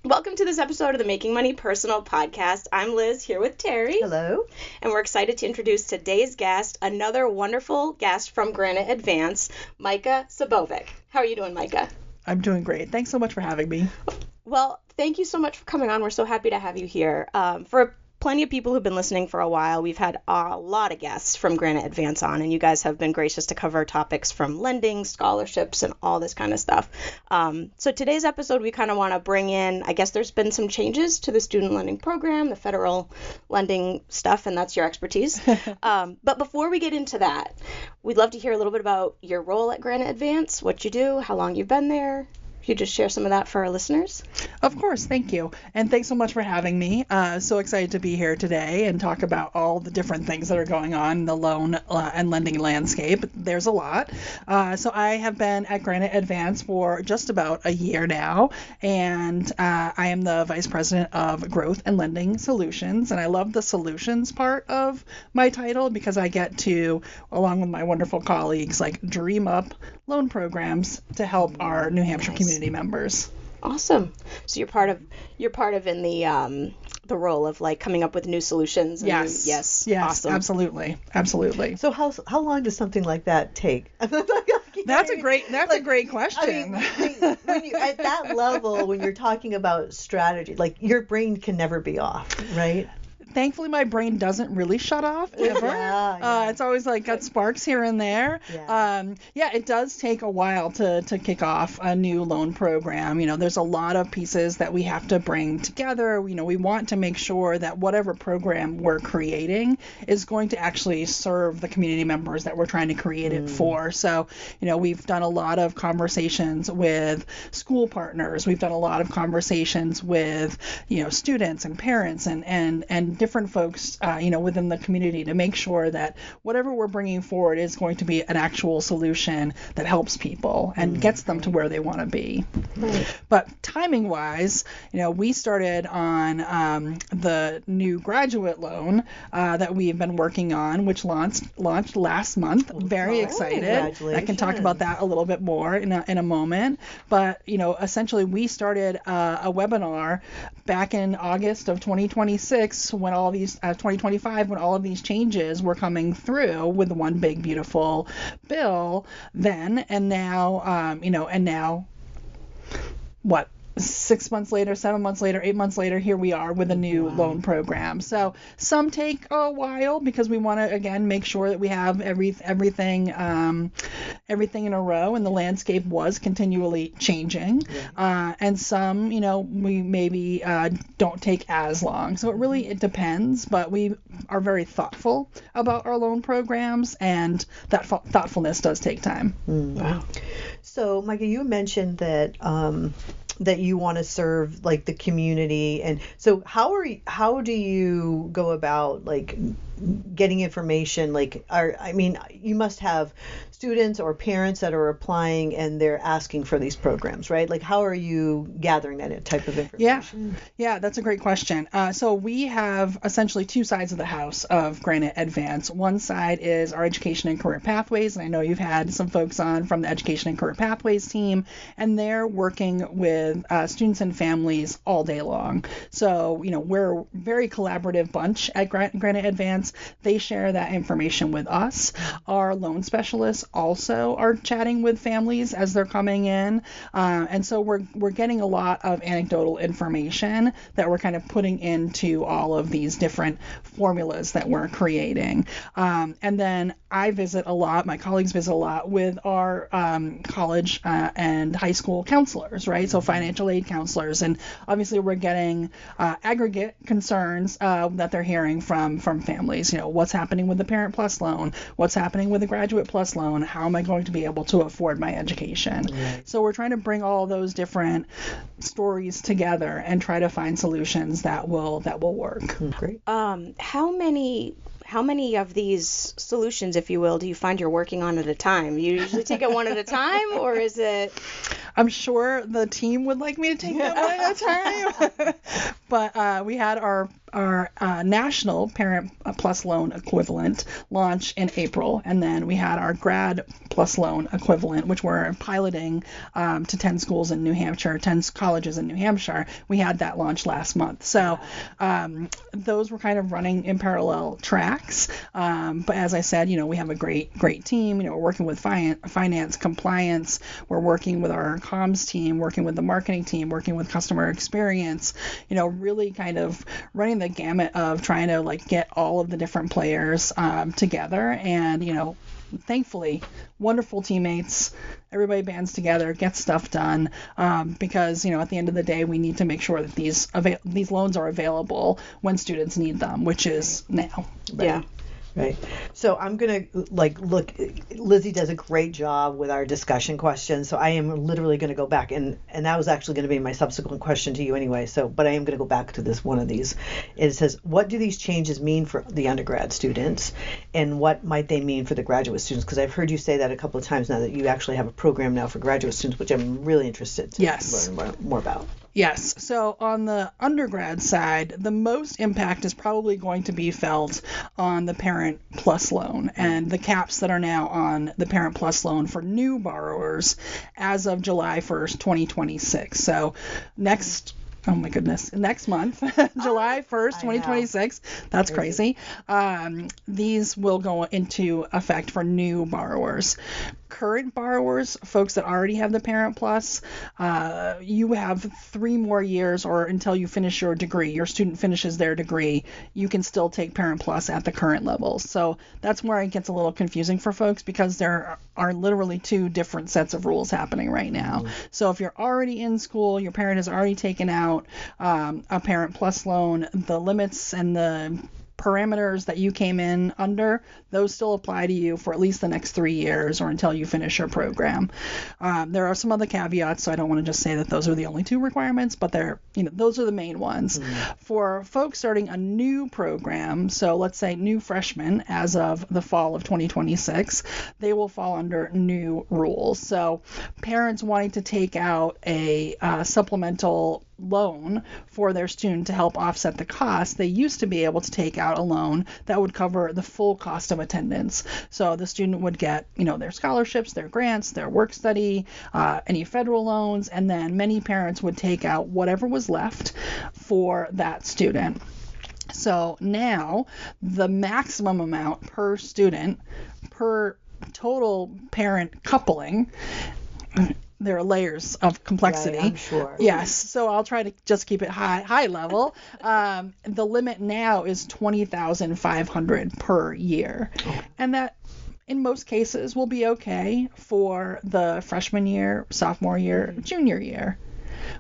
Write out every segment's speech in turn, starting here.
Welcome to this episode of the Making Money Personal podcast. I'm Liz, here with Terry. Hello. And we're excited to introduce today's guest, another wonderful guest from Granite Edvance, Micha Sabovik. How are you doing, Micha? I'm doing great. Thanks so much for having me. Well, thank you so much for coming on. We're so happy to have you here. For plenty of people who've been listening for a while, we've had a lot of guests from Granite Edvance on, and you guys have been gracious to cover topics from lending, scholarships, and all this kind of stuff. So today's episode, we kind of want to bring in, I guess there's been some changes to the student lending program, the federal lending stuff, and that's your expertise. But before we get into that, we'd love to hear a little bit about your role at Granite Edvance, what you do, how long you've been there. You just share some of that for our listeners? Of course, thank you. And thanks so much for having me. So excited to be here today and talk about all the different things that are going on in the loan and lending landscape. There's a lot. So I have been at Granite Edvance for just about a year now, and I am the Vice President of Growth and Lending Solutions. And I love the solutions part of my title because I get to, along with my wonderful colleagues, like dream up loan programs to help our New Hampshire community members. Awesome. So you're part of in the role of like coming up with new solutions. And Yes. Yes. Awesome. Absolutely. So how long does something like that take? That's a great question. When you at that level, when you're talking about strategy, like your brain can never be off, right? Thankfully, my brain doesn't really shut off ever. Yeah. It's always like got sparks here and there. Yeah. It does take a while to kick off a new loan program. There's a lot of pieces that we have to bring together. We want to make sure that whatever program we're creating is going to actually serve the community members that we're trying to create it for. So, we've done a lot of conversations with school partners. We've done a lot of conversations with, students and parents and different folks, within the community to make sure that whatever we're bringing forward is going to be an actual solution that helps people and gets them to where they want to be. Right. But timing-wise, we started on the new graduate loan that we've been working on, which launched last month. Very excited. I can talk about that a little bit more in a moment. But, essentially we started a webinar back in August of 2026 when all these 2025 when all of these changes were coming through with the one big beautiful bill then, and now what, 6 months later, 7 months later, 8 months later, here we are with a new loan program. So some take a while because we want to, again, make sure that we have everything in a row, and the landscape was continually changing. And some, we maybe don't take as long. So it depends, but we are very thoughtful about our loan programs, and that thoughtfulness does take time. Wow. So, Micha, you mentioned that that you want to serve like the community, and so how do you go about like getting information? You must have students or parents that are applying and they're asking for these programs, right? Like, how are you gathering that type of information? Yeah, that's a great question. So we have essentially two sides of the house of Granite Edvance. One side is our education and career pathways, and I know you've had some folks on from the education and career pathways team, and they're working with students and families all day long. So, we're a very collaborative bunch at Granite Edvance. They share that information with us. Our loan specialists also are chatting with families as they're coming in. And so we're getting a lot of anecdotal information that we're kind of putting into all of these different formulas that we're creating. And then I visit a lot, my colleagues visit a lot with our college and high school counselors, right? So financial aid counselors. And obviously we're getting aggregate concerns that they're hearing from families. What's happening with the Parent Plus loan? What's happening with the Graduate Plus loan? How am I going to be able to afford my education? Right. So we're trying to bring all those different stories together and try to find solutions that will work. Great. How many of these solutions, if you will, do you find you're working on at a time? You usually take it one at a time, or is it? I'm sure the team would like me to take them one at a time. But we had our national Parent Plus Loan equivalent launch in April, and then we had our Grad Plus Loan equivalent, which we're piloting to 10 schools in New Hampshire, 10 colleges in New Hampshire. We had that launch last month. So those were kind of running in parallel tracks. But as I said, we have a great team. We're working with finance, compliance. We're working with our comms team, working with the marketing team, working with customer experience, really kind of running the gamut of trying to get all of the different players together. And, thankfully, wonderful teammates. Everybody bands together, gets stuff done, because at the end of the day, we need to make sure that these loans are available when students need them, which is now. Right. Yeah. Right. So I'm going to look, Lizzie does a great job with our discussion questions. So I am literally going to go back and that was actually going to be my subsequent question to you anyway. But I am going to go back to this one of these. It says, what do these changes mean for the undergrad students and what might they mean for the graduate students? Because I've heard you say that a couple of times now that you actually have a program now for graduate students, which I'm really interested to learn more about. Yes. So on the undergrad side, the most impact is probably going to be felt on the Parent Plus loan and the caps that are now on the Parent Plus loan for new borrowers as of July 1st, 2026. So next month, July 1st, 2026. That's crazy. These will go into effect for new borrowers. Current borrowers, folks that already have the Parent Plus, you have 3 more years or until you finish your degree, your student finishes their degree, you can still take Parent Plus at the current level. So that's where it gets a little confusing for folks because there are literally 2 different sets of rules happening right now. Mm-hmm. So if you're already in school, your parent has already taken out a Parent Plus loan, the limits and the parameters that you came in under, those still apply to you for at least the next 3 years or until you finish your program. There are some other caveats, so I don't want to just say that those are the only 2 requirements, but those are the main ones. Mm-hmm. For folks starting a new program, so let's say new freshmen as of the fall of 2026, they will fall under new rules. So parents wanting to take out a supplemental loan for their student to help offset the cost, they used to be able to take out a loan that would cover the full cost of attendance. So the student would get, their scholarships, their grants, their work study, any federal loans, and then many parents would take out whatever was left for that student. So now the maximum amount per student per total parent coupling, there are layers of complexity. Right, I'm sure. Yes. So I'll try to just keep it high level. The limit now is $20,500 per year. Okay. And that in most cases will be okay for the freshman year, sophomore year, junior year.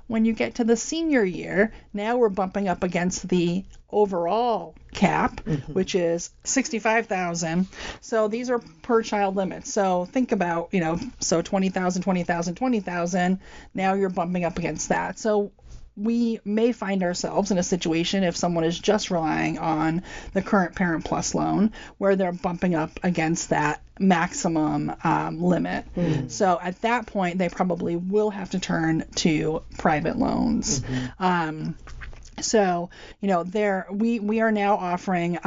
When you get to the senior year, now we're bumping up against the overall cap, mm-hmm. which is $65,000. So these are per child limits. So think about, so 20,000, 20,000, 20,000. Now you're bumping up against that. So we may find ourselves in a situation if someone is just relying on the current Parent Plus loan where they're bumping up against that maximum limit. Mm. So at that point, they probably will have to turn to private loans. Mm-hmm. So, we are now offering,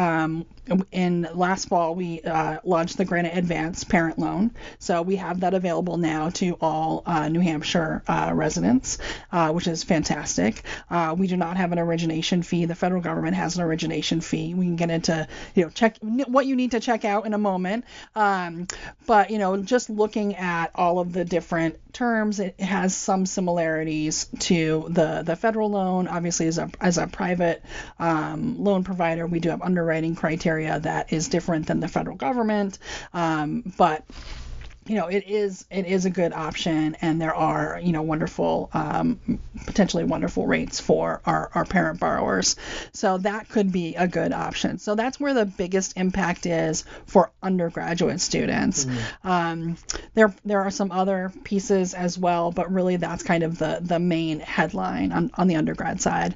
in last fall, we launched the Granite Edvance parent loan. So we have that available now to all New Hampshire residents, which is fantastic. We do not have an origination fee. The federal government has an origination fee. We can get into, check what you need to check out in a moment. But, just looking at all of the different terms, it has some similarities to the federal loan. Obviously, as a private loan provider, we do have underwriting criteria that is different than the federal government, but it is a good option, and there are wonderful, potentially wonderful rates for our parent borrowers. So that could be a good option. So that's where the biggest impact is for undergraduate students. Mm-hmm. There are some other pieces as well, but really that's kind of the main headline on the undergrad side.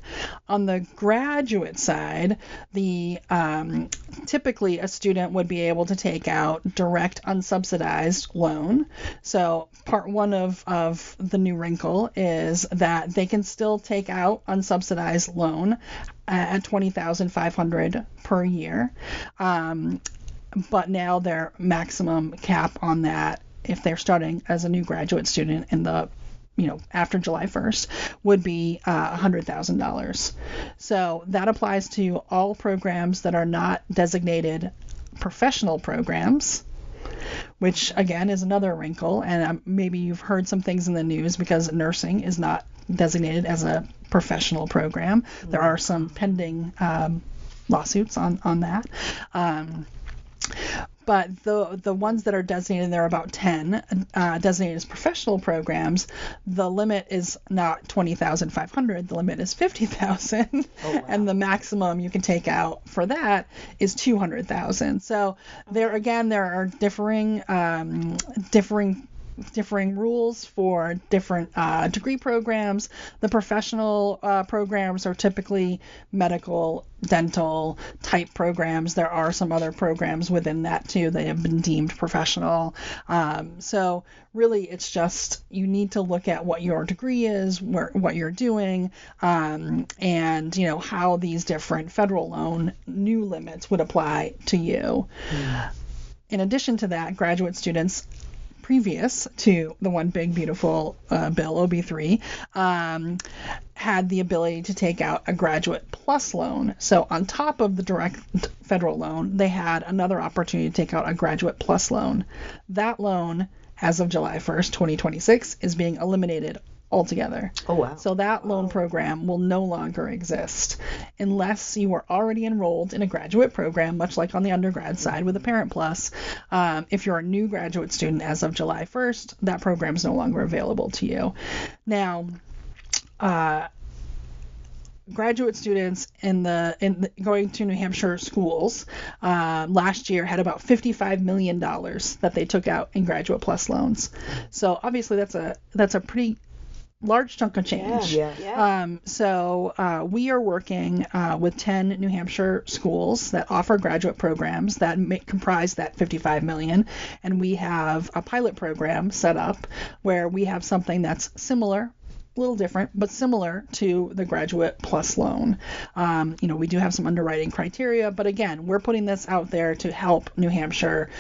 On the graduate side, typically a student would be able to take out direct unsubsidized loan. So part one of the new wrinkle is that they can still take out unsubsidized loan at $20,500 per year. But now their maximum cap on that, if they're starting as a new graduate student in the after July 1st, would be $100,000. So that applies to all programs that are not designated professional programs, which again is another wrinkle. And maybe you've heard some things in the news because nursing is not designated as a professional program. There are some pending lawsuits on that. But the ones that are designated, there are about 10 designated as professional programs. The limit is not $20,500. The limit is $50,000, wow. And the maximum you can take out for that is $200,000. So there are differing rules for different degree programs. The professional programs are typically medical, dental type programs. There are some other programs within that too that have been deemed professional. So really it's just you need to look at what your degree is, what you're doing, and how these different federal loan new limits would apply to you. In addition to that, graduate students previous to the One Big Beautiful Bill, OB3, had the ability to take out a graduate plus loan. So on top of the direct federal loan, they had another opportunity to take out a graduate plus loan. That loan, as of July 1st, 2026, is being eliminated altogether. Oh, wow. So that loan program will no longer exist unless you were already enrolled in a graduate program, much like on the undergrad side with a Parent Plus. If you're a new graduate student as of July 1st, that program is no longer available to you. Now, graduate students in going to New Hampshire schools last year had about $55 million that they took out in graduate plus loans. So obviously that's a pretty large chunk of change. Yeah. So we are working with 10 New Hampshire schools that offer graduate programs that comprise that $55 million, and we have a pilot program set up where we have something that's similar, a little different, but similar to the graduate plus loan. We do have some underwriting criteria, but again, we're putting this out there to help New Hampshire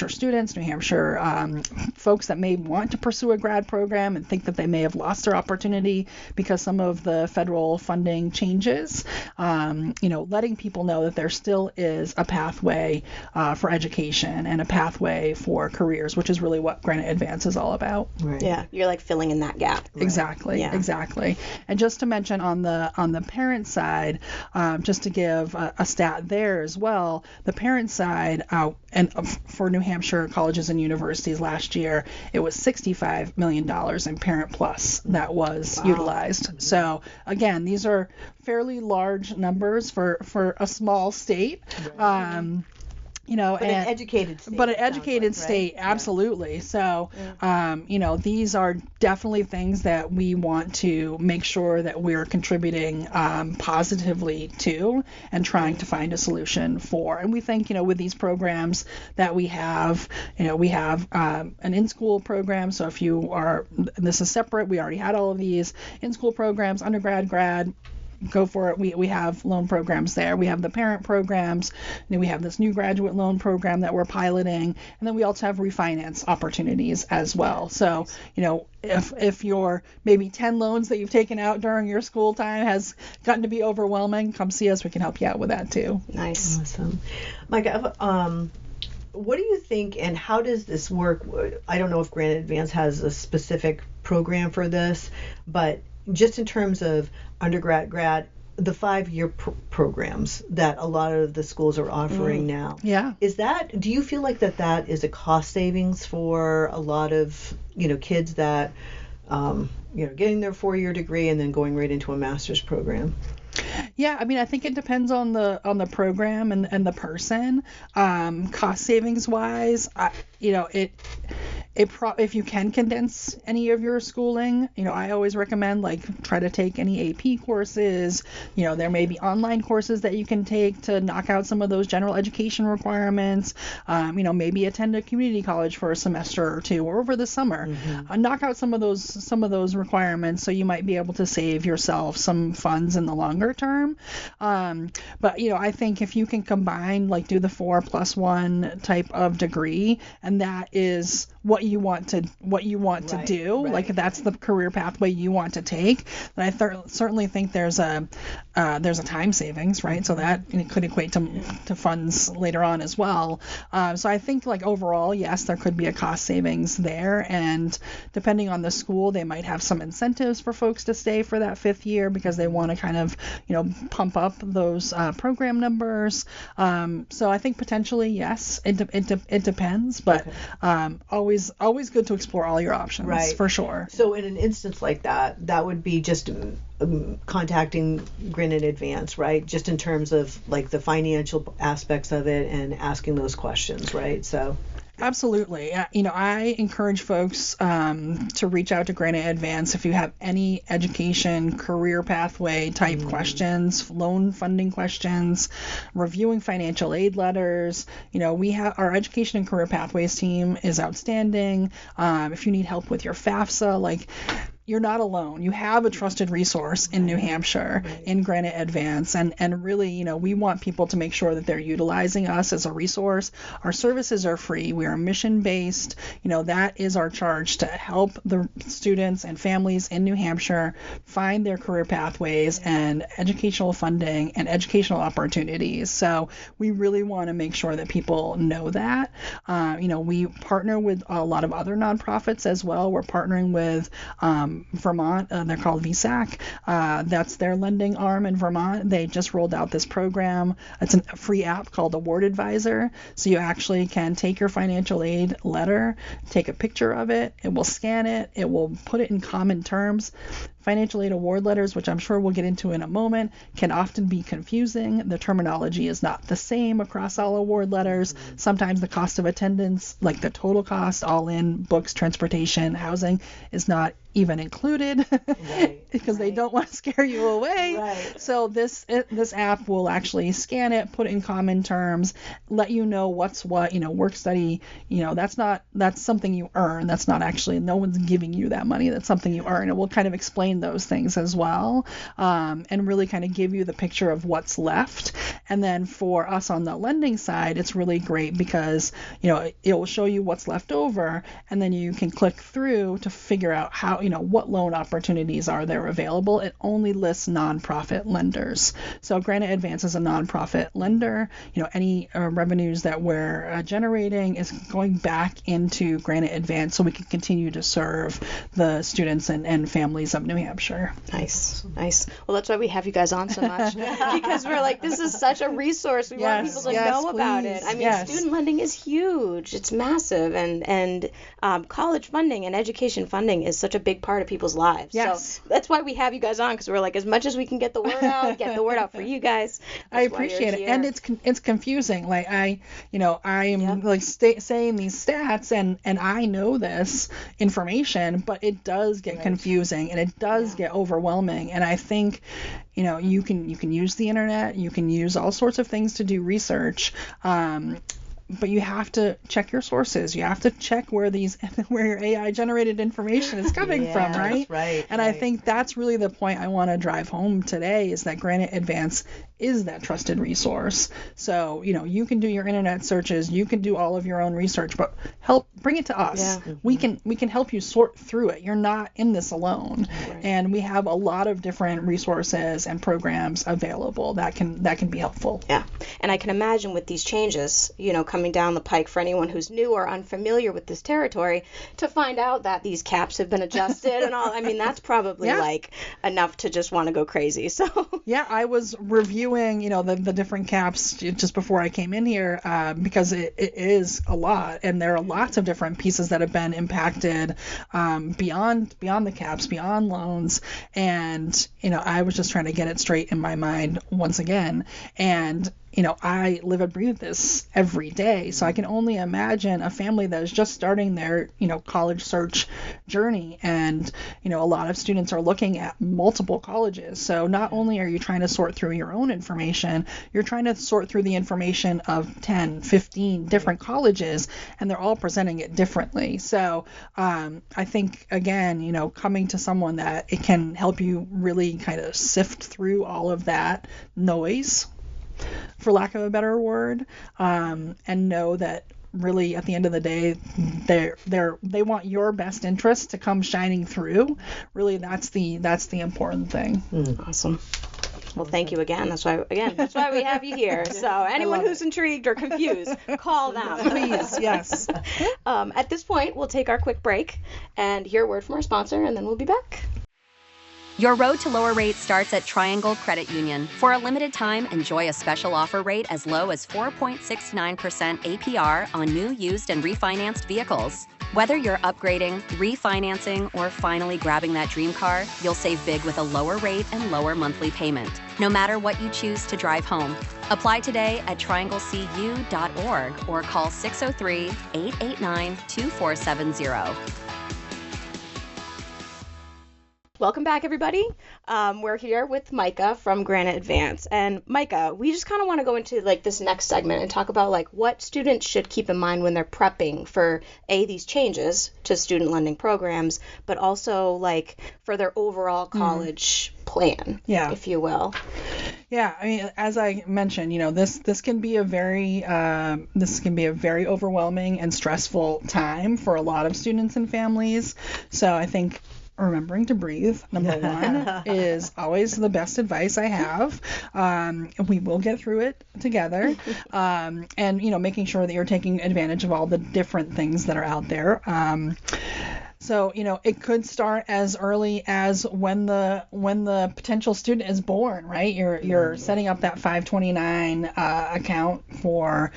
students, New Hampshire folks that may want to pursue a grad program and think that they may have lost their opportunity because some of the federal funding changes. Letting people know that there still is a pathway for education and a pathway for careers, which is really what Granite Edvance is all about. Right. Yeah, you're like filling in that gap. Right. Exactly. Yeah. Exactly. And just to mention on the parent side, just to give a stat there as well, the parent side for New Hampshire colleges and universities last year, it was $65 million in Parent Plus that was utilized. So again, these are fairly large numbers for a small state. Right. But an educated state. But an educated state, right? Absolutely. Yeah. So, these are definitely things that we want to make sure that we're contributing positively to and trying to find a solution for. And we think, with these programs that we have an in-school program. So if you are, this is separate, we already had all of these in-school programs, undergrad, grad, go for it. We have loan programs there. We have the parent programs. And then we have this new graduate loan program that we're piloting. And then we also have refinance opportunities as well. So, if your maybe 10 loans that you've taken out during your school time has gotten to be overwhelming, come see us. We can help you out with that too. Nice. Awesome. Micha, what do you think and how does this work? I don't know if Granite Edvance has a specific program for this, but just in terms of undergrad, grad, the 5-year programs that a lot of the schools are offering now. Yeah. Do you feel like that is a cost savings for a lot of, kids that, getting their 4-year degree and then going right into a master's program? Yeah, I think it depends on the program and the person. Cost savings wise, if you can condense any of your schooling, I always recommend try to take any AP courses. There may be online courses that you can take to knock out some of those general education requirements. Maybe attend a community college for a semester or two or over the summer. Knock out some of those requirements, so you might be able to save yourself some funds in the longer term. But I think if you can combine, do the 4+1 type of degree, and that is what you want to do, right. That's the career pathway you want to take, then I certainly think there's a time savings, right? So that could equate to funds later on as well. So I think overall, yes, there could be a cost savings there, and depending on the school, they might have some incentives for folks to stay for that 5th year because they want to kind of pump up those program numbers. So I think potentially yes, it depends, but always good to explore all your options, right, for sure. So in an instance like that would be just contacting Granite Edvance, right? Just in terms of the financial aspects of it and asking those questions, right? So absolutely. I encourage folks to reach out to Granite Edvance if you have any education, career pathway type questions, loan funding questions, reviewing financial aid letters. We have our education and career pathways team is outstanding. If you need help with your FAFSA, you're not alone. You have a trusted resource in New Hampshire, in Granite Edvance, and really, we want people to make sure that they're utilizing us as a resource. Our services are free. We are mission-based. That is our charge, to help the students and families in New Hampshire find their career pathways and educational funding and educational opportunities. So we really want to make sure that people know that. We partner with a lot of other nonprofits as well. We're partnering with Vermont, they're called VSAC. That's their lending arm in Vermont. They just rolled out this program. It's a free app called Award Advisor. So you actually can take your financial aid letter, take a picture of it, it will scan it, it will put it in common terms. Financial aid award letters, which I'm sure we'll get into in a moment, can often be confusing. The terminology is not the same across all award letters. Sometimes the cost of attendance, the total cost, all in, books, transportation, housing, is not even included because they don't want to scare you away. Right. So this app will actually scan it, put it in common terms, let you know what's what. Work study, that's something you earn. That's not actually, no one's giving you that money. That's something you earn. It will kind of explain those things as well, and really kind of give you the picture of what's left. And then for us on the lending side, it's really great because it will show you what's left over, and then you can click through to figure out how what loan opportunities are there available. It only lists nonprofit lenders. So Granite Edvance is a nonprofit lender. Any revenues that we're generating is going back into Granite Edvance so we can continue to serve the students and families of New Hampshire. Nice. Well, that's why we have you guys on so much, because we're this is such a resource. We want people to know about it. I mean, student lending is huge. It's massive, and college funding and education funding is such a big part of people's lives. Yes. So that's why we have you guys on, because we're as much as we can get the word out, for you guys. I appreciate it. And it's confusing. I am saying these stats and I know this information, but it does get confusing and it does get overwhelming. And I think, you can use the internet, you can use all sorts of things to do research. But you have to check your sources. You have to check where your AI generated information is coming from, right? Right. And I think that's really the point I want to drive home today, is that Granite Edvance is that trusted resource. So, you can do your internet searches, you can do all of your own research, but bring it to us. Yeah. We can help you sort through it. You're not in this alone. Right. And we have a lot of different resources and programs available that can be helpful. Yeah. And I can imagine with these changes, coming down the pike, for anyone who's new or unfamiliar with this territory, to find out that these caps have been adjusted and all. I mean, that's probably enough to just want to go crazy. So yeah, I was reviewing the different caps just before I came in here, because it is a lot, and there are lots of different pieces that have been impacted beyond the caps, beyond loans, and I was just trying to get it straight in my mind once again. And I live and breathe this every day. So I can only imagine a family that is just starting their, college search journey. And, a lot of students are looking at multiple colleges. So not only are you trying to sort through your own information, you're trying to sort through the information of 10, 15 different colleges, and they're all presenting it differently. So I think, again, coming to someone that it can help you really kind of sift through all of that noise, for lack of a better word, and know that really at the end of the day they want your best interest to come shining through. Really, that's the important thing. Awesome. Well, thank you again. That's why we have you here. So anyone who's intrigued or confused, call them. Please, yes. At this point, we'll take our quick break and hear a word from our sponsor, and then we'll be back. Your road to lower rates starts at Triangle Credit Union. For a limited time, enjoy a special offer rate as low as 4.69% APR on new, used, and refinanced vehicles. Whether you're upgrading, refinancing, or finally grabbing that dream car, you'll save big with a lower rate and lower monthly payment, no matter what you choose to drive home. Apply today at trianglecu.org or call 603-889-2470. Welcome back, everybody. We're here with Micha from Granite Edvance. And Micha, we just kind of want to go into this next segment and talk about what students should keep in mind when they're prepping for these changes to student lending programs, but also for their overall college plan, if you will. Yeah, I mean, as I mentioned, this can be a very overwhelming and stressful time for a lot of students and families. So I think remembering to breathe, number one, is always the best advice I have. We will get through it together. And, making sure that you're taking advantage of all the different things that are out there. So, it could start as early as when the potential student is born, right? You're setting up that 529 account for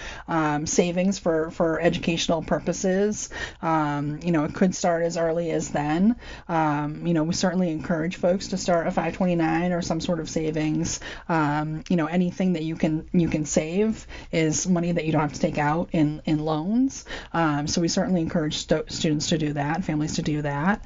savings for educational purposes. It could start as early as then. We certainly encourage folks to start a 529 or some sort of savings. Anything that you can save is money that you don't have to take out in loans. So we certainly encourage students to do that, families to do that.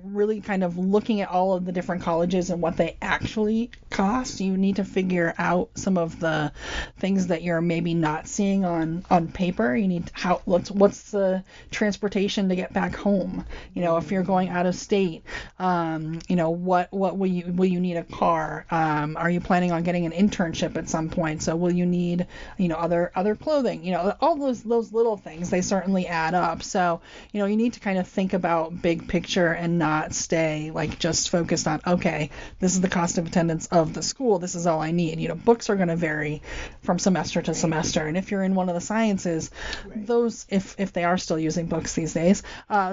Really kind of looking at all of the different colleges and what they actually cost. You need to figure out some of the things that you're maybe not seeing on paper. You need what's the transportation to get back home? If you're going out of state, what will you need a car? Are you planning on getting an internship at some point? So will you need other clothing? All those little things, they certainly add up. So you need to kind of think about big picture and not stay just focused on, okay, this is the cost of attendance of the school, this is all I need. Books are going to vary from semester to semester, and if you're in one of the sciences, those, if they are still using books these days,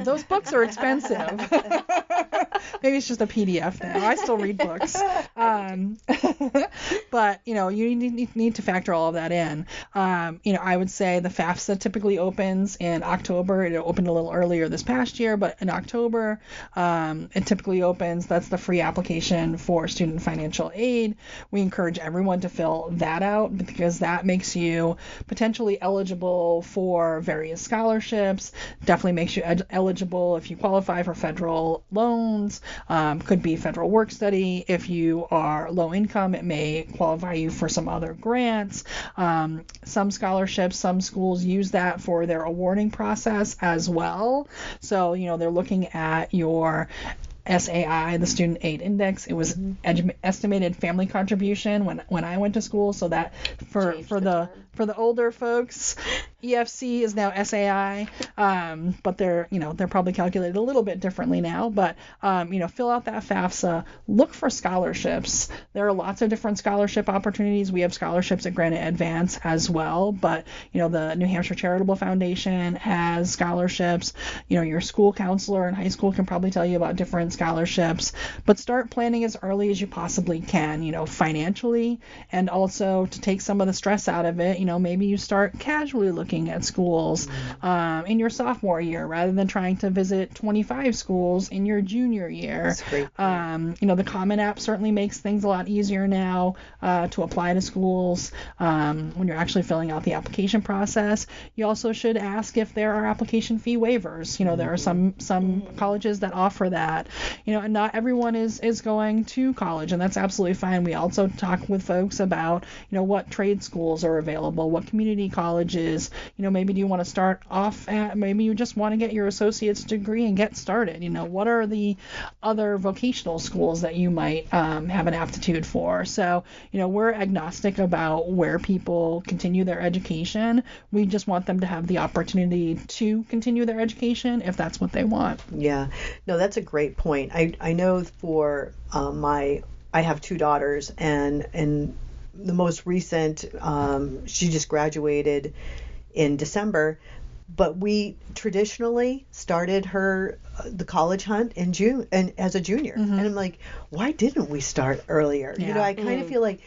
those books are expensive. Maybe it's just a PDF now. I still read books. But you need to factor all of that in. I would say the FAFSA typically opens in October. It opened a little earlier this past year, but in October, it typically opens. That's the free application for student financial aid. We encourage everyone to fill that out because that makes you potentially eligible for various scholarships. Definitely makes you eligible if you qualify for federal loans. Could be federal work study. If you are low income, it may qualify you for some other grants. Some scholarships, some schools use that for their awarding process as well. So, they're looking at your SAI, the Student Aid Index. It was estimated family contribution when I went to school. So that for the older folks, EFC is now SAI, but they're probably calculated a little bit differently now. But fill out that FAFSA. Look for scholarships. There are lots of different scholarship opportunities. We have scholarships at Granite Edvance as well. But the New Hampshire Charitable Foundation has scholarships. Your school counselor in high school can probably tell you about different scholarships. But start planning as early as you possibly can. Financially, and also to take some of the stress out of it. Maybe you start casually looking looking at schools in your sophomore year rather than trying to visit 25 schools in your junior year. That's great. The Common App certainly makes things a lot easier now to apply to schools when you're actually filling out the application process. You also should ask if there are application fee waivers. There are some colleges that offer that. And not everyone is going to college, and that's absolutely fine. We also talk with folks about, what trade schools are available, what community colleges, maybe do you want to start off at, maybe you just want to get your associate's degree and get started. What are the other vocational schools that you might have an aptitude for? So, we're agnostic about where people continue their education. We just want them to have the opportunity to continue their education if that's what they want. Yeah. No, that's a great point. I know for I have two daughters, and the most recent, she just graduated in December, but we traditionally started the college hunt in June and as a junior. And I'm like, why didn't we start earlier? Yeah. I kind of feel like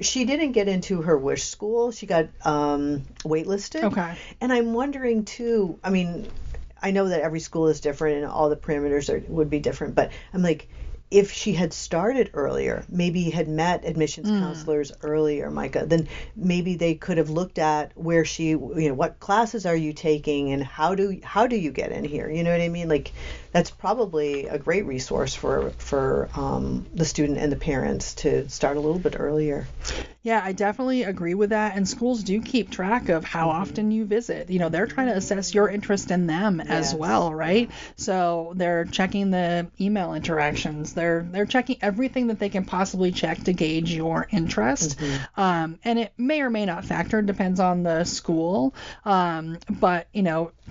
she didn't get into her wish school. She got waitlisted. Okay. And I'm wondering too, I know that every school is different and all the parameters would be different, but I'm like, if she had started earlier, maybe had met admissions counselors earlier, Micha, then maybe they could have looked at where she, what classes are you taking and how do you get in here? You know what I mean? Like, that's probably a great resource for the student and the parents to start a little bit earlier. Yeah, I definitely agree with that. And schools do keep track of how often you visit. They're trying to assess your interest in them as well, right? So they're checking the email interactions. They're checking everything that they can possibly check to gauge your interest. And it may or may not factor, depends on the school. But,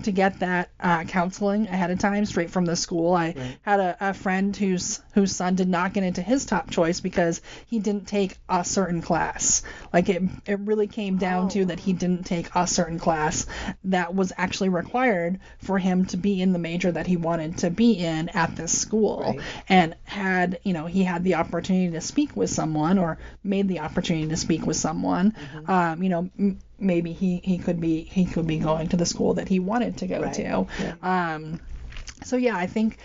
to get that counseling ahead of time straight from the school. I had a friend whose son did not get into his top choice because he didn't take a certain class. Like it really came down to that he didn't take a certain class that was actually required for him to be in the major that he wanted to be in at this school. And had he had the opportunity to speak with someone, or made the opportunity to speak with someone, maybe he could be going to the school that he wanted to go to. So yeah, I think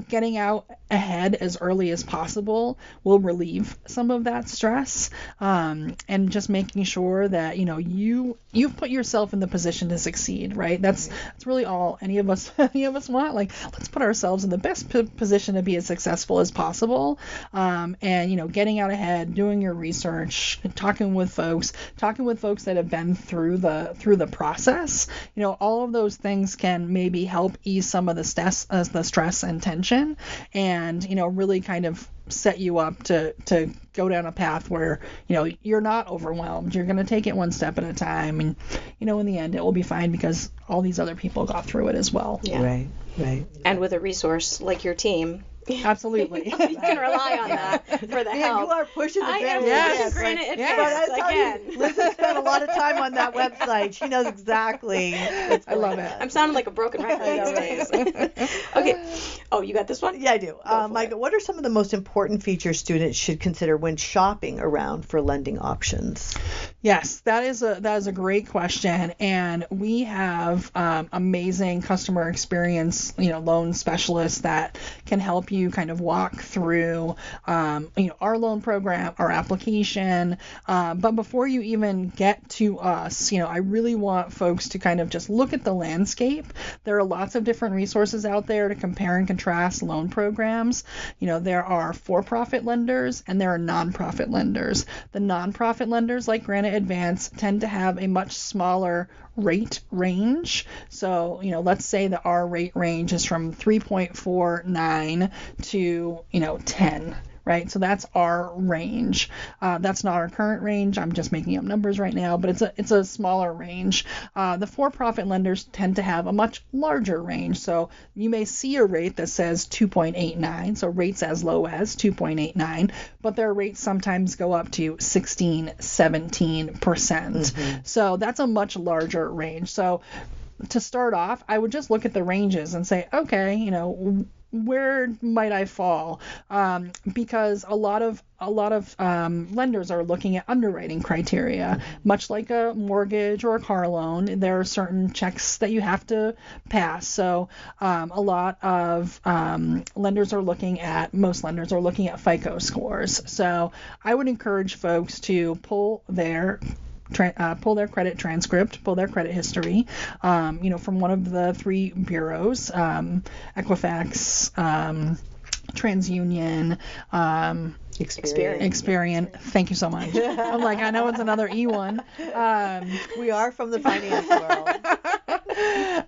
getting out ahead as early as possible will relieve some of that stress, and just making sure that you've put yourself in the position to succeed, right? That's really all any of us want. Like, let's put ourselves in the best position to be as successful as possible, and getting out ahead, doing your research, talking with folks that have been through the process. All of those things can maybe help ease some of the stress and tension, and really kind of set you up to go down a path where you're not overwhelmed. You're going to take it one step at a time, and in the end it will be fine because all these other people got through it as well. Right. And with a resource like your team, absolutely, you can rely on that for the help. You are pushing the Granite Edvance again. Liz has spent a lot of time on that website. She knows exactly. I love it. I'm sounding like a broken record these days. Okay. Oh, you got this one? Yeah, I do. Micha, what are some of the most important features students should consider when shopping around for lending options? Yes, that is a great question, and we have amazing customer experience, loan specialists that can help you kind of walk through, our loan program, our application. But before you even get to us, I really want folks to kind of just look at the landscape. There are lots of different resources out there to compare and contrast loan programs. There are for-profit lenders and there are nonprofit lenders. The nonprofit lenders, like Granite Edvance, tend to have a much smaller rate range. So, let's say that our rate range is from 3.49 to, 10. Right, so that's our range. That's not our current range. I'm just making up numbers right now, but it's a smaller range. The for-profit lenders tend to have a much larger range. So you may see a rate that says 2.89, so rates as low as 2.89, but their rates sometimes go up to 16, 17%. So that's a much larger range. So to start off, I would just look at the ranges and say, okay, where might I fall? Because a lot of lenders are looking at underwriting criteria, much like a mortgage or a car loan. There are certain checks that you have to pass. So a lot of most lenders are looking at FICO scores. So I would encourage folks to pull their credit transcript, pull their credit history, from one of the three bureaus, Equifax, TransUnion, Experian. Thank you so much. I'm like, I know it's another E1. We are from the finance world.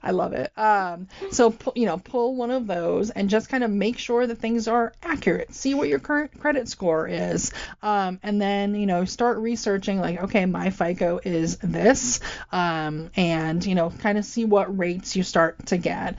I love it. So pull one of those and just kind of make sure that things are accurate. See what your current credit score is, and then start researching, like, okay, my FICO is this, and kind of see what rates you start to get.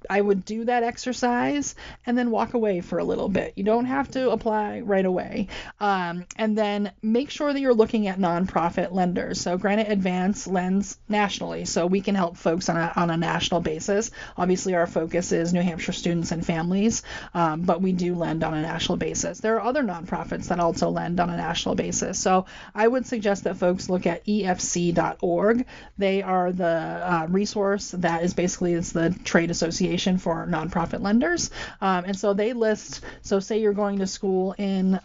I would do that exercise and then walk away for a little bit. You don't have to apply right away. And then make sure that you're looking at nonprofit lenders. So Granite Edvance lends nationally, so we can help folks on a national basis. Obviously, our focus is New Hampshire students and families, but we do lend on a national basis. There are other nonprofits that also lend on a national basis. So I would suggest that folks look at efc.org. They are the resource that is basically the trade association for nonprofit lenders. And so they list, so say you're going to school in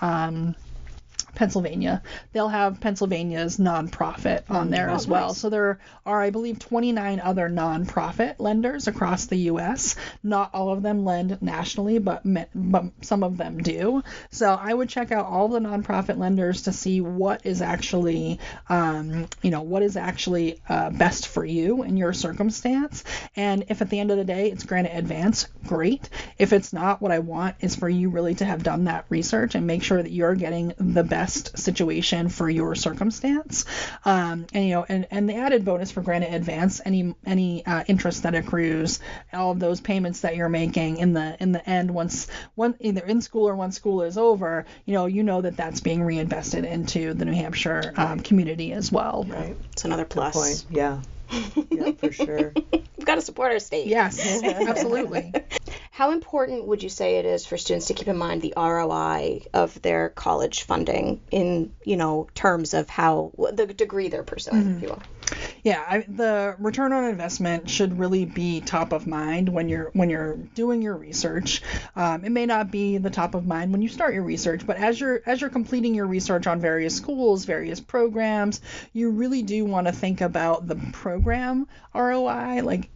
Pennsylvania, they'll have Pennsylvania's nonprofit on there as well. Nice. So there are, I believe, 29 other nonprofit lenders across the U.S. Not all of them lend nationally, but some of them do. So I would check out all the nonprofit lenders to see what is actually, best for you in your circumstance. And if at the end of the day it's Granite Edvance, great. If it's not, what I want is for you really to have done that research and make sure that you're getting the best situation for your circumstance. And the added bonus for Granite Edvance, any interest that accrues, all of those payments that you're making in the end, either in school or once school is over, that's being reinvested into the New Hampshire community as well. Right. It's another plus. Good point. Yeah. Yeah, for sure. We've got to support our state. Yes, absolutely. How important would you say it is for students to keep in mind the ROI of their college funding in, terms of how the degree they're pursuing, if you will? Yeah, the return on investment should really be top of mind when you're doing your research. It may not be the top of mind when you start your research, but as you're completing your research on various schools, various programs, you really do want to think about the program ROI. Like,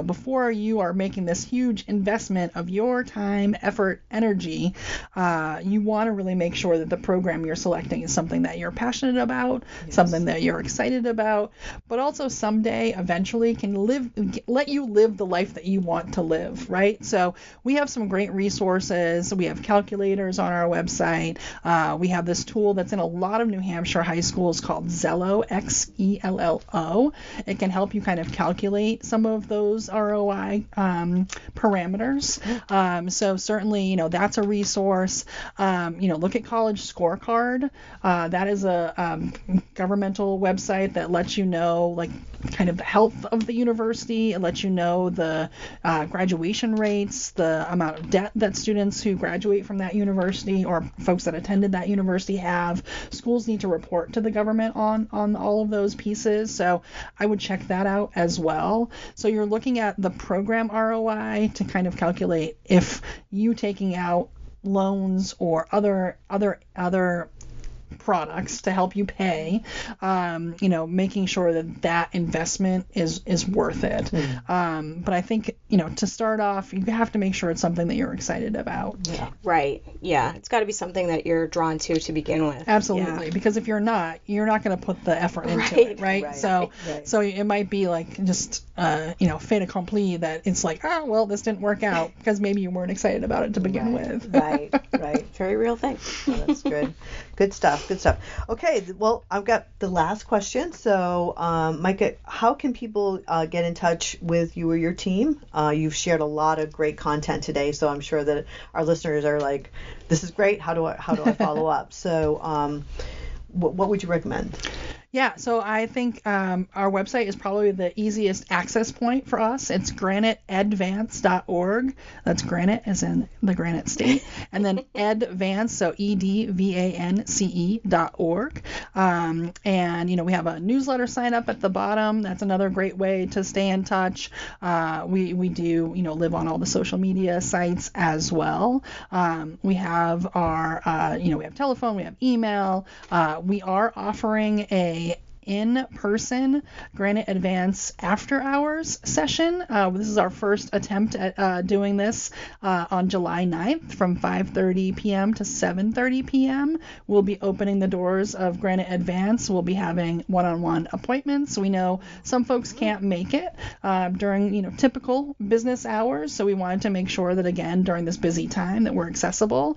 before you are making this huge investment of your time, effort, energy, you want to really make sure that the program you're selecting is something that you're passionate about, yes, something that you're excited about, but also someday eventually can let you live the life that you want to live, right? So we have some great resources. We have calculators on our website. We have this tool that's in a lot of New Hampshire high schools called Xello, Xello. It can help you kind of calculate some of those ROI parameters. So certainly, that's a resource. Look at College Scorecard. That is a governmental website that lets you know, like, kind of the health of the university. It lets you know the graduation rates, the amount of debt that students who graduate from that university or folks that attended that university have. Schools need to report to the government on all of those pieces. So I would check that out as well. So you're looking at the program ROI to kind of calculate if you taking out loans or other products to help you pay, making sure that investment is worth it. But I think, to start off, you have to make sure it's something that you're excited about. Yeah. Right. Yeah. It's got to be something that you're drawn to begin with. Absolutely. Yeah. Because if you're not going to put the effort into it, right? So it might be like just, fait accompli that it's like, oh, well, this didn't work out because maybe you weren't excited about it to begin with. Right. Very real thing. Oh, that's good. Good stuff. Okay, well, I've got the last question. So, Micha, how can people get in touch with you or your team? You've shared a lot of great content today, so I'm sure that our listeners are like, "This is great. How do I follow up?" So, what would you recommend? Yeah, so I think our website is probably the easiest access point for us. It's graniteedvance.org. That's granite as in the Granite State. And then Edvance, so EDVANCE.org. And, we have a newsletter sign up at the bottom. That's another great way to stay in touch. We do, live on all the social media sites as well. We have our, we have telephone, we have email. We are offering a in-person Granite Edvance after hours session. This is our first attempt at doing this on July 9th from 5:30 p.m. to 7:30 p.m. We'll be opening the doors of Granite Edvance. We'll be having one-on-one appointments. We know some folks can't make it during typical business hours, so we wanted to make sure that again during this busy time that we're accessible.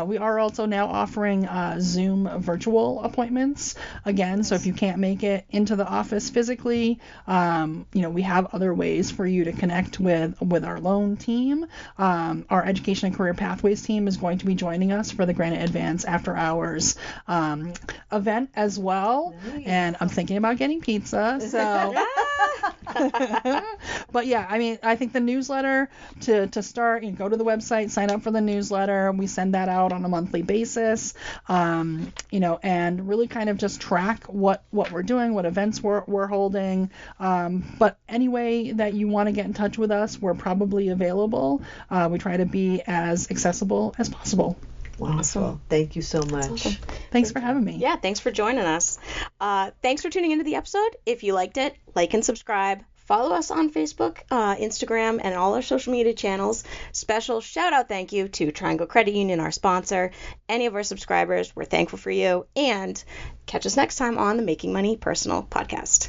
We are also now offering Zoom virtual appointments again, so if you can't make it into the office physically, we have other ways for you to connect with our loan team. Our education and career pathways team is going to be joining us for the Granite Edvance after hours event as well. Nice. And I'm thinking about getting pizza. So but yeah, I think the newsletter to start, go to the website, sign up for the newsletter. We send that out on a monthly basis, and really kind of just track what we're doing, what events we're holding. But any way that you want to get in touch with us, we're probably available. We try to be as accessible as possible. Wonderful. Awesome. Thank you so much. Awesome. Thanks for having me. Yeah, thanks for joining us. Thanks for tuning into the episode. If you liked it, like and subscribe. Follow us on Facebook, Instagram, and all our social media channels. Special shout out thank you to Triangle Credit Union, our sponsor. Any of our subscribers, we're thankful for you. And catch us next time on the Making Money Personal podcast.